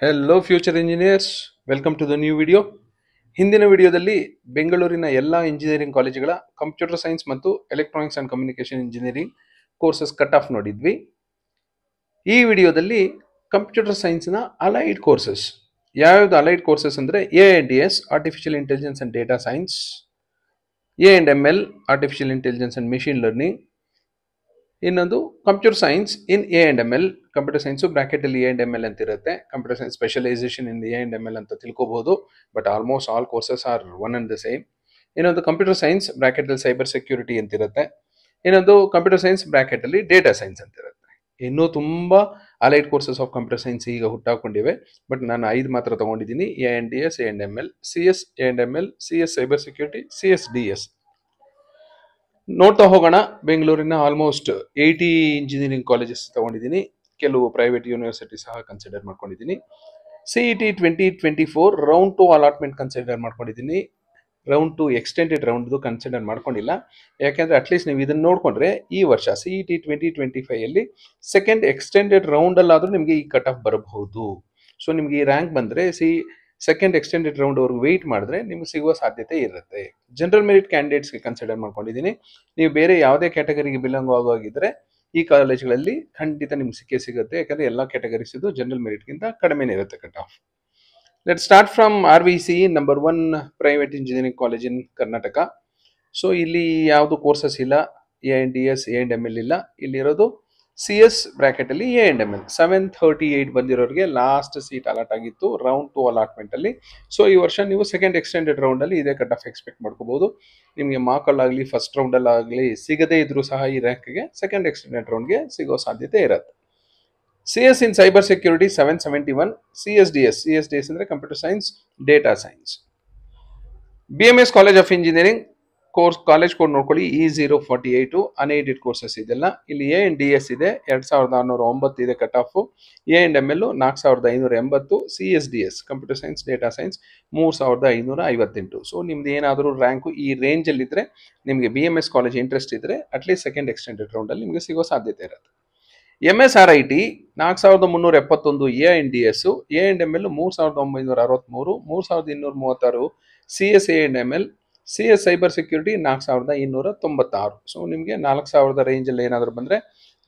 Hello future engineers, welcome to the new video. ಹಿಂದಿನ ವಿಡಿಯೋದಲ್ಲಿ ಬೆಂಗಳೂರಿನ ಎಲ್ಲ ಇಂಜಿನಿಯರಿಂಗ್ ಕಾಲೇಜುಗಳ ಕಂಪ್ಯೂಟರ್ ಸೈನ್ಸ್ ಮತ್ತು electronics and communication engineering courses cut off ನೋಡಿದ್ವಿ. ಈ ವಿಡಿಯೋದಲ್ಲಿ ಕಂಪ್ಯೂಟರ್ ಸೈನ್ಸ್ನ ಅಲೈಡ್ ಕೋರ್ಸಸ್, ಯಾವ್ಯಾವುದು ಅಲೈಡ್ ಕೋರ್ಸಸ್ ಅಂದರೆ ANDS artificial intelligence and data science, A&ML artificial intelligence and machine learning, ಇನ್ನೊಂದು computer science in A&ML, computer science bracket ಅಲ್ಲಿ A&ML ಅಂತ ಇರುತ್ತೆ. ಕಂಪ್ಯೂಟರ್ ಸೈನ್ಸ್ ಸ್ಪೆಷಲೈಸೇಷನ್ ಇನ್ A&ML ಅಂತ ತಿಳ್ಕೋಬಹುದು, but almost all courses are one and the same. ಇನ್ನೊಂದು computer science bracket ಅಲ್ಲಿ cyber security ಅಂತ ಇರುತ್ತೆ. ಇನ್ನೊಂದು ಕಂಪ್ಯೂಟರ್ ಸೈನ್ಸ್ ಬ್ರಾಕೆಟ್ ಅಲ್ಲಿ ಡೇಟಾ ಸೈನ್ಸ್ ಅಂತ ಇರುತ್ತೆ. ಇನ್ನೂ ತುಂಬಾ allied courses of computer science ಈಗ ಹುಟ್ಟಾಕೊಂಡಿವೆ, ಬಟ್ ನಾನು 5 ಮಾತ್ರ ತಗೊಂಡಿದ್ದೀನಿ: ANDS, A&ML, CS A&ML, CS cyber security, CS DS. ನೋಡ್ತಾ ಹೋಗೋಣ. ಬೆಂಗಳೂರಿನ ಆಲ್ಮೋಸ್ಟ್ 80 ಇಂಜಿನಿಯರಿಂಗ್ ಕಾಲೇಜಸ್ ತಗೊಂಡಿದ್ದೀನಿ, ಕೆಲವು ಪ್ರೈವೇಟ್ ಯೂನಿವರ್ಸಿಟಿ ಸಹ ಕನ್ಸಿಡರ್ ಮಾಡ್ಕೊಂಡಿದ್ದೀನಿ. CET 2024 ರೌಂಡ್ 2 ಅಲಾಟ್ಮೆಂಟ್ ಕನ್ಸಿಡರ್ ಮಾಡ್ಕೊಂಡಿದ್ದೀನಿ. ರೌಂಡ್ 2 ಎಕ್ಸ್ಟೆಂಡೆಡ್ ರೌಂಡ್ದು ಕನ್ಸಿಡರ್ ಮಾಡ್ಕೊಂಡಿಲ್ಲ, ಯಾಕೆಂದ್ರೆ ಅಟ್ಲೀಸ್ಟ್ ನೀವು ಇದನ್ನ ನೋಡ್ಕೊಂಡ್ರೆ ಈ ವರ್ಷ CET 2025 ಅಲ್ಲಿ ಸೆಕೆಂಡ್ ಎಕ್ಸ್ಟೆಂಡೆಡ್ ರೌಂಡ್ ಅಲ್ಲಾದ್ರೂ ನಿಮಗೆ ಈ ಕಟ್ ಆಫ್ ಬರಬಹುದು. ಸೊ ನಿಮ್ಗೆ ಈ ರ್ಯಾಂಕ್ ಬಂದ್ರೆ ಸೆಕೆಂಡ್ ಎಕ್ಸ್ಟೆಂಡೆಡ್ ರೌಂಡ್ ಅವ್ರಿಗೆ ವೆಯ್ಟ್ ಮಾಡಿದ್ರೆ ನಿಮ್ಗೆ ಸಿಗುವ ಸಾಧ್ಯತೆ ಇರುತ್ತೆ. ಜನರಲ್ ಮೆರಿಟ್ ಕ್ಯಾಂಡಿಡೇಟ್ಸ್ಗೆ ಕನ್ಸಿಡರ್ ಮಾಡ್ಕೊಂಡಿದ್ದೀನಿ. ನೀವು ಬೇರೆ ಯಾವುದೇ ಕ್ಯಾಟಗರಿಗೆ ಬಿಲಾಂಗ್ ಆಗೋಗಿದ್ರೆ ಈ ಕಾಲೇಜ್ಗಳಲ್ಲಿ ಖಂಡಿತ ನಿಮ್ಗೆ ಸಿಗುತ್ತೆ, ಯಾಕಂದ್ರೆ ಎಲ್ಲ ಕ್ಯಾಟಗರೀಸ್ ಇದು ಜನರಲ್ ಮೆರಿಟ್ಗಿಂತ ಕಡಿಮೆನೇ ಇರುತ್ತೆ cut off. Let start from RVC, number 1 private engineering college in Karnataka. So ಇಲ್ಲಿ ಯಾವುದು ಕೋರ್ಸಸ್ ಇಲ್ಲ, ANDS A&ML ಇಲ್ಲ. ಇಲ್ಲಿರೋದು CS ಬ್ರಾಕೆಟ್ ಅಲ್ಲಿ A&ML. 738 ಬಂದಿರೋರಿಗೆ ಲಾಸ್ಟ್ ಸೀಟ್ ಅಲಾಟ್ ಆಗಿತ್ತು ರೌಂಡ್ 2 ಅಲಾಟ್ಮೆಂಟ್ ಅಲ್ಲಿ. ಸೊ ಈ ವರ್ಷ ನೀವು ಸೆಕೆಂಡ್ ಎಕ್ಸ್ಟೆಂಡೆಡ್ ರೌಂಡ್ ಅಲ್ಲಿ ಇದೇ ಕಟ್ ಆಫ್ ಎಕ್ಸ್ಪೆಕ್ಟ್ ಮಾಡ್ಕೋಬಹುದು. ನಿಮಗೆ ಮಾರ್ಕಲ್ಲಾಗಲಿ ಫಸ್ಟ್ ರೌಂಡ್ ಅಲ್ಲಾಗಲಿ ಸಿಗದೇ ಇದ್ರೂ ಸಹ ಈ ರ್ಯಾಂಕ್ಗೆ ಸೆಕೆಂಡ್ ಎಕ್ಸ್ಟೆಂಡೆಡ್ ರೌಂಡ್ಗೆ ಸಿಗೋ ಸಾಧ್ಯತೆ ಇರುತ್ತೆ. CS ಇನ್ ಸೈಬರ್ ಸೆಕ್ಯೂರಿಟಿ 771, CS DS ಅಂದ್ರೆ computer science data science. BMS college of engineering college code ನೋಡ್ಕೊಳ್ಳಿ, E048 ಅನ್ಏಡೆಡ್ ಕೋರ್ಸಸ್ ಇದೆಲ್ಲ. ಇಲ್ಲಿ ANDS ಇದೆ 2609 ಇದೆ cut off, A&ML 4580, CSDS computer science data science 3558. So ನಿಮ್ದು ಏನಾದರೂ ರ್ಯಾಂಕು ಈ ರೇಂಜ್ ಅಲ್ಲಿ ಇದ್ರೆ, ನಿಮಗೆ BMS ಕಾಲೇಜ್ ಇಂಟ್ರೆಸ್ಟ್ ಇದ್ರೆ ಅಟ್ಲೀಸ್ಟ್ ಸೆಕೆಂಡ್ ಎಕ್ಸ್ಟೆಂಡೆಡ್ ರೌಂಡ್ ಅಲ್ಲಿ ನಿಮಗೆ ಸಿಗೋ ಸಾಧ್ಯತೆ ಇರುತ್ತೆ. MSRIT 4371 ANDS, A&ML 3963, 3236 CS A&ML, CS cyber security 4296. So ನಿಮಗೆ 4000 ರೇಂಜಲ್ಲಿ ಏನಾದರೂ ಬಂದರೆ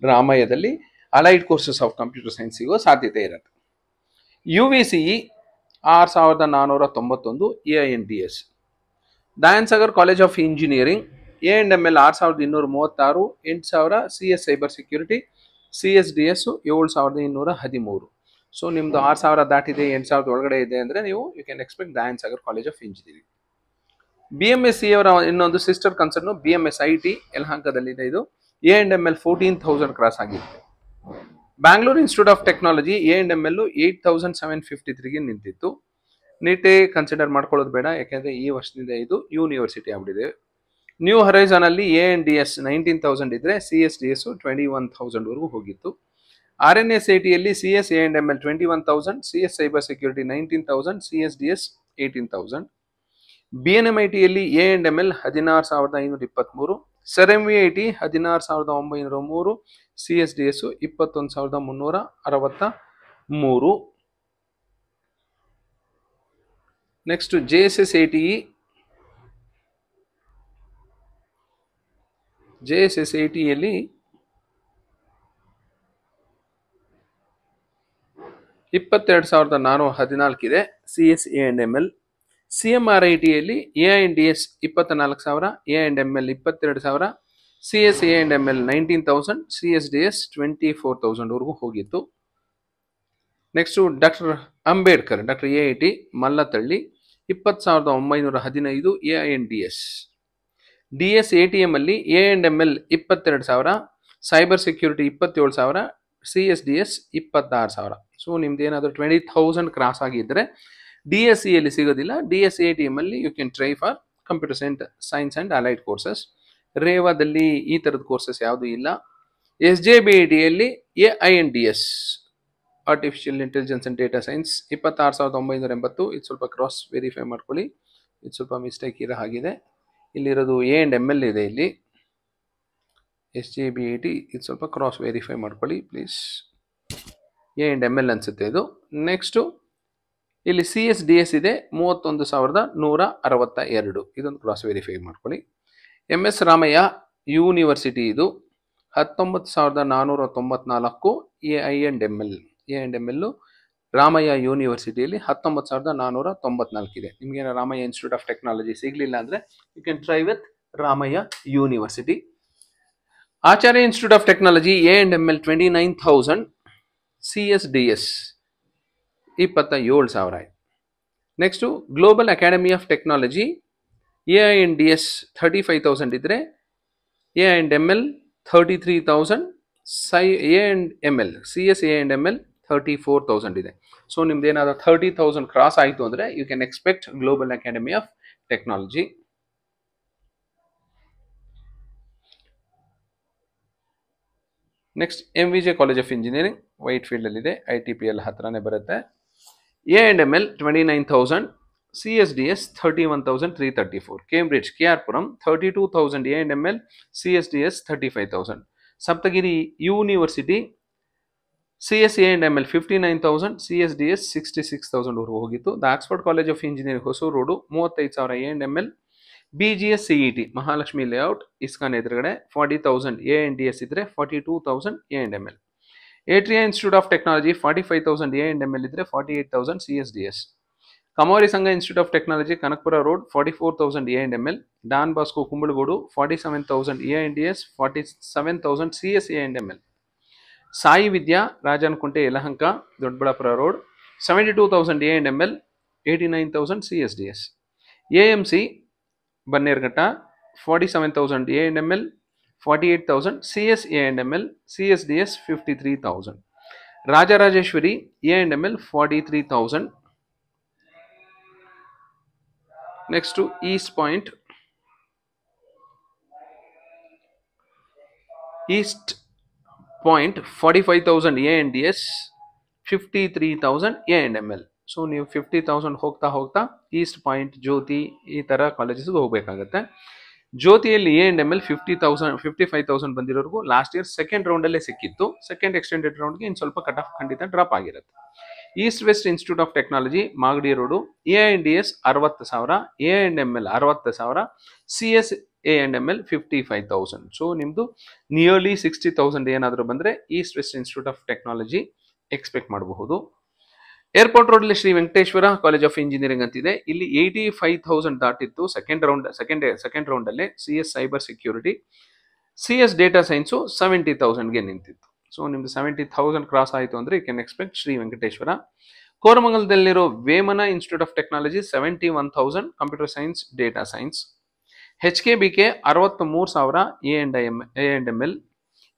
ರಾಮಯ್ಯದಲ್ಲಿ allied courses of computer science ಸಿಗೋ ಸಾಧ್ಯತೆ ಇರುತ್ತೆ. UVCE 6491 AINDS. Dayan Sagar college of engineering A&ML 6236, 8000 CS cyber security, CSDS 7213. So ನಿಮ್ದು 6000 ದಾಟಿದೆ, 8000 ಒಳಗಡೆ ಇದೆ ಅಂದರೆ ನೀವು you can expect Dayan Sagar college of engineering. BMSC ಅವರ ಇನ್ನೊಂದು ಸಿಸ್ಟರ್ ಕನ್ಸರ್ನು BMSIT ಯಲಹಂಕದಲ್ಲಿದೆ. ಇದು A&ML 14,000 ಕ್ರಾಸ್ ಆಗಿದೆ. Bangalore institute of technology A&ML 8753ಗೆ ನಿಂತಿತ್ತು. ನೀಟೇ ಕನ್ಸಿಡರ್ ಮಾಡ್ಕೊಳ್ಳೋದು ಬೇಡ, ಯಾಕೆಂದರೆ ಈ ವರ್ಷದಿಂದ ಇದು ಯೂನಿವರ್ಸಿಟಿ ಆಗ್ಬಿಟ್ಟಿದೆ. ನ್ಯೂ ಹರೈಸನ್ ಅಲ್ಲಿ ANDS 19,000 ಇದ್ರೆ CSDS 21,000 ವರೆಗೂ ಹೋಗಿತ್ತು. RNSAT ಯಲ್ಲಿ CS A&ML 21,000, CS cyber security 19,000, CSDS 18,000. BNMIT ಯಲ್ಲಿ A&ML 16,523, SERENVIT 16,903, CSDS 21,363. Next JSSATE ಯಲ್ಲಿ 22,414 ಇದೆ CS A&ML. CMRIT ಯಲ್ಲಿ AINDS 24,000, A&ML 22,000, CS A&ML 19,000, CSDS 24,000 ವರೆಗೂ ಹೋಗಿತ್ತು. Next doctor Ambedkar AIT ಮಲ್ಲತ್ತಳ್ಳಿ 20,915 AINDS. DS ATM ಅಲ್ಲಿ A&ML 22,000, cyber security 27,000, CSDS 26,000. So ನಿಮ್ದು ಏನಾದರೂ 20,000 cross ಆಗಿದ್ದರೆ DSE ಅಲ್ಲಿ ಸಿಗೋದಿಲ್ಲ. DS ATM ಅಲ್ಲಿ you can try for computer science and allied courses. ರೇವಾದಲ್ಲಿ ಈ ಥರದ ಕೋರ್ಸಸ್ ಯಾವುದೂ ಇಲ್ಲ. SJBIT ಯಲ್ಲಿ AINDS artificial intelligence and data science 26,980. ಇದು ಸ್ವಲ್ಪ ಕ್ರಾಸ್ ವೆರಿಫೈ ಮಾಡ್ಕೊಳ್ಳಿ, ಇದು ಸ್ವಲ್ಪ ಮಿಸ್ಟೇಕ್ ಇರೋ ಹಾಗಿದೆ. ಇಲ್ಲಿರೋದು A&ML ಇದೆ ಇಲ್ಲಿ. SJBIT ಇದು ಸ್ವಲ್ಪ ಕ್ರಾಸ್ ವೆರಿಫೈ ಮಾಡ್ಕೊಳ್ಳಿ ಪ್ಲೀಸ್. A&ML ಅನ್ಸುತ್ತೆ ಇದು. ನೆಕ್ಸ್ಟು ಇಲ್ಲಿ CSDS ಇದೆ 31,162. ಇದೊಂದು ಕ್ರಾಸ್ ವೆರಿಫೈ ಮಾಡ್ಕೊಳ್ಳಿ. MS ರಾಮಯ್ಯ ಯೂನಿವರ್ಸಿಟಿ ಇದು 19,494 A&ML ರಾಮಯ್ಯ ಯೂನಿವರ್ಸಿಟಿಯಲ್ಲಿ 19,494 ಇದೆ. ನಿಮಗೆ ರಾಮಯ್ಯ ಇನ್ಸ್ಟಿಟ್ಯೂಟ್ ಆಫ್ ಟೆಕ್ನಾಲಜಿ ಸಿಗಲಿಲ್ಲ ಅಂದರೆ you can try with Ramaiah university. Acharya institute of technology A&ML 29,000, CSDS 27,000. Next global academy of technology AINDS 35,000 ಇದ್ದರೆ A&ML 33,000, A&ML CS A&ML 34,000 ಇದೆ. ಸೊ ನಿಮ್ದು ಏನಾದರೂ 30,000 ಕ್ರಾಸ್ ಆಯಿತು ಅಂದರೆ you can expect global academy of technology. Next MVJ college of engineering ವೈಟ್ ಫೀಲ್ಡಲ್ಲಿದೆ, ITPL ಹತ್ರನೇ ಬರುತ್ತೆ. A&ML 29,000, CSDS 31,334. ಕೇಂಬ್ರಿಡ್ಜ್ KR-ಪುರಂ 32,000 A&ML, CSDS 35,000. ಸಪ್ತಗಿರಿ ಯೂನಿವರ್ಸಿಟಿ CS A&ML 59,000, CSDS 66,000 ವರೆಗೂ ಹೋಗಿತ್ತು. The Oxford college of engineering Hosur road 35,000 A&ML, BGS CET Mahalakshmi layout ISKCON ಎದುರುಗಡೆ 40,000 A&DS ಇದ್ರೆ 42,000 A&ML. Atria institute of technology 45,000 A&ML ಇದ್ರೆ 48,000 CSDS. Kammavari Sangha institute of technology Kanakapura road 44,000 A&ML. Don Bosco Kumbalgodu 47,000 A&DS, 47,000 CS A&ML. Sai Vidya Rajanakunte Yelahanka Doddaballapur road 72,000 A&ML, 89,000 CSDS. AMC Bannerghatta 47,000 A&ML, 48,000 CS A&ML, CSDS 53,000. Rajarajeshwari A&ML 43,000. Next to East Point 45,000 A&DS, 53,000 A&ML. So ನೀವು 50,000 ಹೋಗ್ತಾ East point, ಜ್ಯೋತಿ ಈ ಥರ ಕಾಲೇಜಸ್ಗೆ ಹೋಗಬೇಕಾಗತ್ತೆ. ಜ್ಯೋತಿಯಲ್ಲಿ A&ML 55,000 ಬಂದಿರೋರ್ಗೂ last year second ರೌಂಡಲ್ಲೇ ಸಿಕ್ಕಿತ್ತು. ಸೆಕೆಂಡ್ ಎಕ್ಸ್ಟೆಂಡೆಡ್ ರೌಂಡ್ಗೆ ಇನ್ನು ಸ್ವಲ್ಪ ಕಟ್ ಆಫ್ ಖಂಡಿತ ಡ್ರಾಪ್ ಆಗಿರುತ್ತೆ. East west institute of technology Magadi road AINDS 60,000, A&ML 60,000, CS A&ML 55,000. So ನಿಮ್ಮದು ನಿಯರ್ಲಿ 60,000 ಏನಾದರೂ ಬಂದರೆ east west institute of technology expect ಮಾಡಬಹುದು. ಏರ್ಪೋರ್ಟ್ ರೋಡಲ್ಲಿ Shri Venkateshwara college of engineering ಅಂತಿದೆ. ಇಲ್ಲಿ 85,000 ದಾಟಿತ್ತು ಸೆಕೆಂಡ್ ರೌಂಡಲ್ಲೇ. CS cyber security, CS data science 70,000ಗೆ ನಿಂತಿತ್ತು. ಸೊ ನಿಮ್ದು 70,000 ಕ್ರಾಸ್ ಆಯಿತು ಅಂದರೆ you can expect Shri Venkateshwara. ಕೋರಮಂಗಲದಲ್ಲಿರೋ Vemana institute of technology 71,000 computer science data science. HKBK 63,000 A&ML.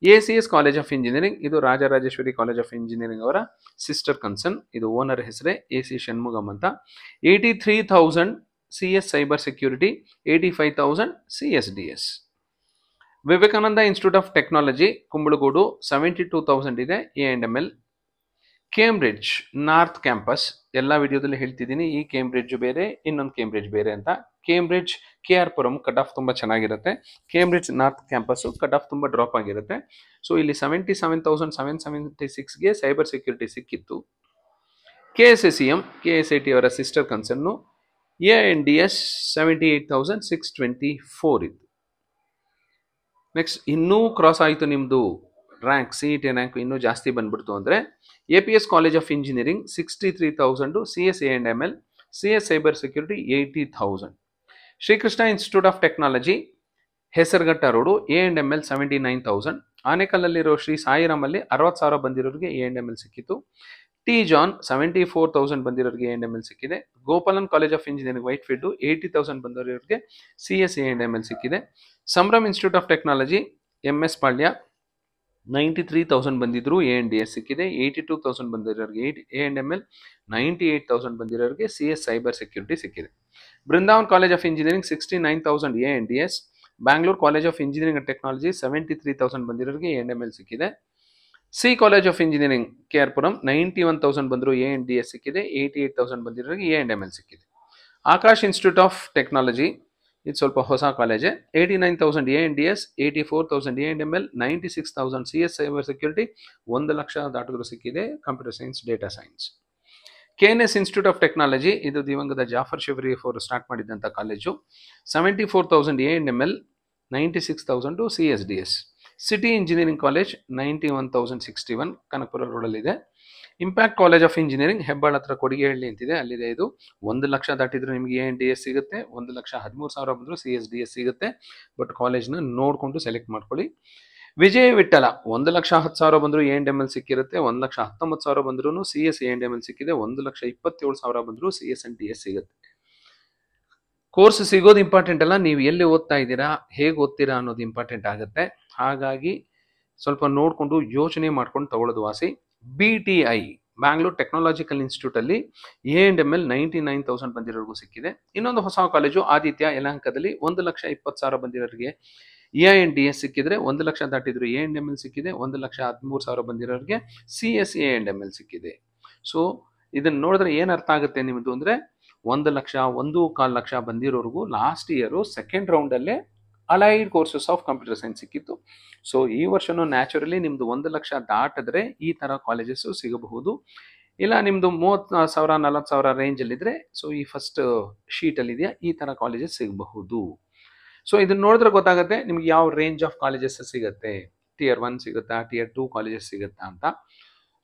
ACS college of engineering ಇದು ರಾಜರಾಜೇಶ್ವರಿ ಕಾಲೇಜ್ ಆಫ್ ಇಂಜಿನಿಯರಿಂಗ್ ಅವರ ಸಿಸ್ಟರ್ ಕನ್ಸರ್ನ್. ಇದು ಓನರ್ ಹೆಸರೇ AC ಷಣ್ಮುಗಮ್ ಅಂತ. 83,000 CS ಸೈಬರ್ ಸೆಕ್ಯೂರಿಟಿ, 85,000 CSDS. Vivekananda institute of technology Kumbalagodu 72,000 ಇದೆ A&ML. ಕೇಂಬ್ರಿಡ್ಜ್ ನಾರ್ತ್ ಕ್ಯಾಂಪಸ್, ಎಲ್ಲ ವಿಡಿಯೋದಲ್ಲಿ ಹೇಳ್ತಿದ್ದೀನಿ, ಈ ಕೇಂಬ್ರಿಡ್ಜ್ ಬೇರೆ ಇನ್ನೊಂದು ಕೇಂಬ್ರಿಡ್ಜ್ ಬೇರೆ ಅಂತ. ಕೇಂಬ್ರಿಡ್ಜ್ KR-ಪುರಂ ಕಟ್ ಆಫ್ ತುಂಬ ಚೆನ್ನಾಗಿರುತ್ತೆ. Cambridge north campus cut off ತುಂಬ ಡ್ರಾಪ್ ಆಗಿರುತ್ತೆ. ಸೊ ಇಲ್ಲಿ 77,776ಗೆ ಸೈಬರ್ ಸೆಕ್ಯೂರಿಟಿ ಸಿಕ್ಕಿತ್ತು. KSAT ಅವರ ಸಿಸ್ಟರ್ ಕನ್ಸರ್ನು AINDS 78,624 ಇತ್ತು. ನೆಕ್ಸ್ಟ್ ಇನ್ನೂ ಕ್ರಾಸ್ ಆಯಿತು ನಿಮ್ಮದು ರ್ಯಾಂಕ್, CET ರ್ಯಾಂಕ್ ಇನ್ನೂ ಜಾಸ್ತಿ ಬಂದ್ಬಿಡ್ತು ಅಂದರೆ APS college of engineering 63,000, CS A&ML, CS cyber security 80,000. Shrikrishna institute of technology Hesaraghatta road A&ML 79,000. ಆನೇಕಲ್ಲಲ್ಲಿರೋ ಶ್ರೀ ಸಾಯಿರಾಮಲ್ಲಿ 60,000 ಬಂದಿರೋರಿಗೆ A&ML ಸಿಕ್ಕಿತ್ತು. T. John 74,000 ಬಂದಿರೋರಿಗೆ A&ML ಸಿಕ್ಕಿದೆ. Gopalan college of engineering Whitefield 80,000 ಬಂದಿರೋರಿಗೆ CS A&ML ಸಿಕ್ಕಿದೆ. Sambhram institute of technology MS Palya 93,000 ಬಂದಿದ್ರು A&DS ಸಿಕ್ಕಿದೆ. 82,000 ಬಂದಿರೋರಿಗೆ A&ML, 98,000 ಬಂದಿರೋರಿಗೆ CS ಸೈಬರ್ ಸೆಕ್ಯೂರಿಟಿ ಸಿಕ್ಕಿದೆ. Brindavan college of engineering 69,000 A&DS. Bangalore college of engineering and technology 73,000 ಬಂದಿರೋರಿಗೆ A&ML ಸಿಕ್ಕಿದೆ. C ಕಾಲೇಜ್ ಆಫ್ ಇಂಜಿನಿಯರಿಂಗ್ KR-ಪುರಂ 91,000 ಬಂದರು A&DS ಸಿಕ್ಕಿದೆ. 88,000 ಬಂದಿರೋರಿಗೆ A&ML ಸಿಕ್ಕಿದೆ. ಆಕಾಶ್ ಇನ್ಸ್ಟಿಟ್ಯೂಟ್ ಆಫ್ ಟೆಕ್ನಾಲಜಿ ಇದು ಸ್ವಲ್ಪ ಹೊಸ ಕಾಲೇಜೆ. 89,000 A&DS, 84,000 A&ML, 96,000 CS cyber security, 1 lakh ದಾಟಿದ್ರು ಸಿಕ್ಕಿದೆ computer science data science. KNS institute of technology, ಇದು ದಿವಂಗತ ಜಾಫರ್ ಶಬರೀಫ್ ಅವರು ಸ್ಟಾರ್ಟ್ ಮಾಡಿದಂಥ college. 74,000 A&ML, 96,000 CSDS. City engineering college 91,061 Kanakapura ರೋಡಲ್ಲಿದೆ. Impact college of engineering Hebbal ಹತ್ರ ಕೊಡಿಗೆಹಳ್ಳಿ ಅಂತಿದೆ, ಅಲ್ಲಿದೆ. ಇದು 1 ಲಕ್ಷ ದಾಟಿದ್ರು ನಿಮಗೆ A&DS ಸಿಗುತ್ತೆ, 1,13,000 ಬಂದರೂ CSDS ಸಿಗುತ್ತೆ. ಬಟ್ ಕಾಲೇಜ್ನ ನೋಡಿಕೊಂಡು ಸೆಲೆಕ್ಟ್ ಮಾಡ್ಕೊಳ್ಳಿ. ವಿಜಯ ವಿಠಲ 1,10,000 ಬಂದರೂ A&ML ಸಿಕ್ಕಿರುತ್ತೆ, 1,19,000 ಬಂದ್ರೂ CS A&ML ಸಿಕ್ಕಿದೆ, 1,27,000 ಬಂದರೂ CS and DS ಸಿಗುತ್ತೆ. ಕೋರ್ಸ್ ಸಿಗೋದು ಇಂಪಾರ್ಟೆಂಟ್ ಅಲ್ಲ, ನೀವು ಎಲ್ಲಿ ಓದ್ತಾ ಇದ್ದೀರಾ, ಹೇಗೆ ಓದ್ತೀರಾ ಅನ್ನೋದು ಇಂಪಾರ್ಟೆಂಟ್ ಆಗುತ್ತೆ. ಹಾಗಾಗಿ ಸ್ವಲ್ಪ ನೋಡಿಕೊಂಡು ಯೋಚನೆ ಮಾಡ್ಕೊಂಡು ತಗೊಳ್ಳೋದು ವಾಸಿ. BTI ಬ್ಯಾಂಗ್ಳೂರ್ ಟೆಕ್ನಾಲಜಿಕಲ್ ಇನ್ಸ್ಟಿಟ್ಯೂಟಲ್ಲಿ A&ML 99,000 ಬಂದಿರೋರಿಗೂ ಸಿಕ್ಕಿದೆ. ಇನ್ನೊಂದು ಹೊಸ ಕಾಲೇಜು ಆದಿತ್ಯ ಯಲಹಂಕದಲ್ಲಿ 1,20,000 ಬಂದಿರೋರಿಗೆ A&DS ಸಿಕ್ಕಿದ್ರೆ, 1 ಲಕ್ಷ ದಾಟಿದ್ರು A&ML ಸಿಕ್ಕಿದೆ, 1,13,000 ಬಂದಿರೋರಿಗೆ CS A&ML ಸಿಕ್ಕಿದೆ. ಸೊ ಇದನ್ನು ನೋಡಿದ್ರೆ ಏನು ಅರ್ಥ ಆಗುತ್ತೆ ನಿಮ್ಮದು ಅಂದರೆ, 1 ಲಕ್ಷ 1.25 ಲಕ್ಷ ಬಂದಿರೋರಿಗೂ ಲಾಸ್ಟ್ ಇಯರು ಸೆಕೆಂಡ್ ರೌಂಡಲ್ಲೇ allied courses of computer science ಸಿಕ್ಕಿತ್ತು. ಸೊ ಈ ವರ್ಷನೂ ನ್ಯಾಚುರಲಿ ನಿಮ್ಮದು 1 ಲಕ್ಷ ದಾಟಿದ್ರೆ ಈ ಥರ ಕಾಲೇಜಸ್ಸು ಸಿಗಬಹುದು. ಇಲ್ಲ ನಿಮ್ಮದು 30,000 40,000 ರೇಂಜಲ್ಲಿದ್ದರೆ, ಸೊ ಈ ಫಸ್ಟ್ ಶೀಟಲ್ಲಿದೆಯಾ, ಈ ಥರ ಕಾಲೇಜಸ್ ಸಿಗಬಹುದು. ಸೊ ಇದನ್ನ ನೋಡಿದ್ರೆ ಗೊತ್ತಾಗುತ್ತೆ ನಿಮ್ಗೆ ಯಾವ ರೇಂಜ್ ಆಫ್ ಕಾಲೇಜಸ್ ಸಿಗುತ್ತೆ, Tier 1 ಸಿಗುತ್ತಾ, Tier 2 ಕಾಲೇಜಸ್ ಸಿಗುತ್ತಾ ಅಂತ.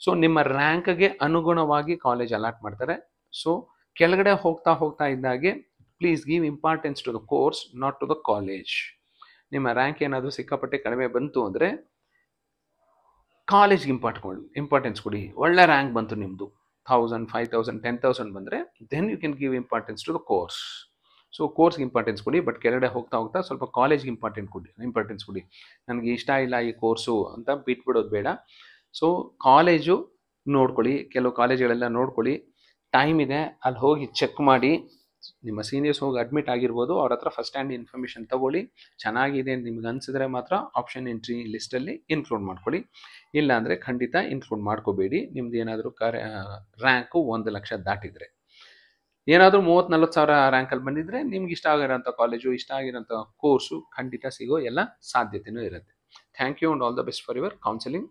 ಸೊ ನಿಮ್ಮ ರ್ಯಾಂಕ್ಗೆ ಅನುಗುಣವಾಗಿ ಕಾಲೇಜ್ ಅಲಾಟ್ ಮಾಡ್ತಾರೆ. ಸೊ ಕೆಳಗಡೆ ಹೋಗ್ತಾ ಇದ್ದಾಗೆ please give importance to the course, not to the college. ನಿಮ್ಮ ರ್ಯಾಂಕ್ ಏನಾದರೂ ಸಿಕ್ಕಾಪಟ್ಟೆ ಕಡಿಮೆ ಬಂತು ಅಂದರೆ ಕಾಲೇಜ್ಗೆ ಇಂಪಾರ್ಟೆನ್ಸ್ ಕೊಡಿ. ಒಳ್ಳೆ ರ್ಯಾಂಕ್ ಬಂತು ನಿಮ್ಮದು, 1,000 5,000 10,000 ಬಂದರೆ then you can give importance to the course. So ಕೋರ್ಸ್ಗೆ ಇಂಪಾರ್ಟೆನ್ಸ್ ಕೊಡಿ, ಬಟ್ ಕೆಳಗಡೆ ಹೋಗ್ತಾ ಸ್ವಲ್ಪ ಕಾಲೇಜ್ಗೆ ಇಂಪಾರ್ಟೆನ್ಸ್ ಕೊಡಿ. ನನಗೆ ಇಷ್ಟ ಇಲ್ಲ ಈ ಕೋರ್ಸು ಅಂತ ಬಿಟ್ಬಿಡೋದು ಬೇಡ. ಸೊ ಕಾಲೇಜು ನೋಡ್ಕೊಳ್ಳಿ, ಕೆಲವು ಕಾಲೇಜುಗಳೆಲ್ಲ ನೋಡ್ಕೊಳ್ಳಿ, ಟೈಮ್ ಇದೆ, ಅಲ್ಲಿ ಹೋಗಿ ಚೆಕ್ ಮಾಡಿ. ನಿಮ್ಮ ಸೀನಿಯರ್ಸ್ ಹೋಗಿ ಅಡ್ಮಿಟ್ ಆಗಿರ್ಬೋದು, ಅವ್ರ ಹತ್ರ ಫಸ್ಟ್ ಹ್ಯಾಂಡ್ ಇನ್ಫಾರ್ಮೇಷನ್ ತಗೊಳ್ಳಿ. ಚೆನ್ನಾಗಿದೆ ಅಂತ ನಿಮ್ಗೆ ಅನಿಸಿದ್ರೆ ಮಾತ್ರ ಆಪ್ಷನ್ ಎಂಟ್ರಿ ಲಿಸ್ಟಲ್ಲಿ ಇನ್ಕ್ಲೂಡ್ ಮಾಡ್ಕೊಳ್ಳಿ, ಇಲ್ಲ ಅಂದರೆ ಖಂಡಿತ ಇನ್ಕ್ಲೂಡ್ ಮಾಡ್ಕೋಬೇಡಿ. ನಿಮ್ದು ಏನಾದರೂ ರ್ಯಾಂಕು 1 ಲಕ್ಷ ದಾಟಿದರೆ. ಏನಾದರೂ 30,000-40,000 ರ್ಯಾಂಕಲ್ಲಿ ಬಂದಿದ್ರೆ ನಿಮ್ಗೆ ಇಷ್ಟ ಆಗಿರೋಂಥ ಕಾಲೇಜು, ಇಷ್ಟ ಆಗಿರೋಂಥ ಕೋರ್ಸು ಖಂಡಿತ ಸಿಗೋ ಎಲ್ಲ ಸಾಧ್ಯತೆಯೂ ಇರುತ್ತೆ. Thank you and all the best for your counselling.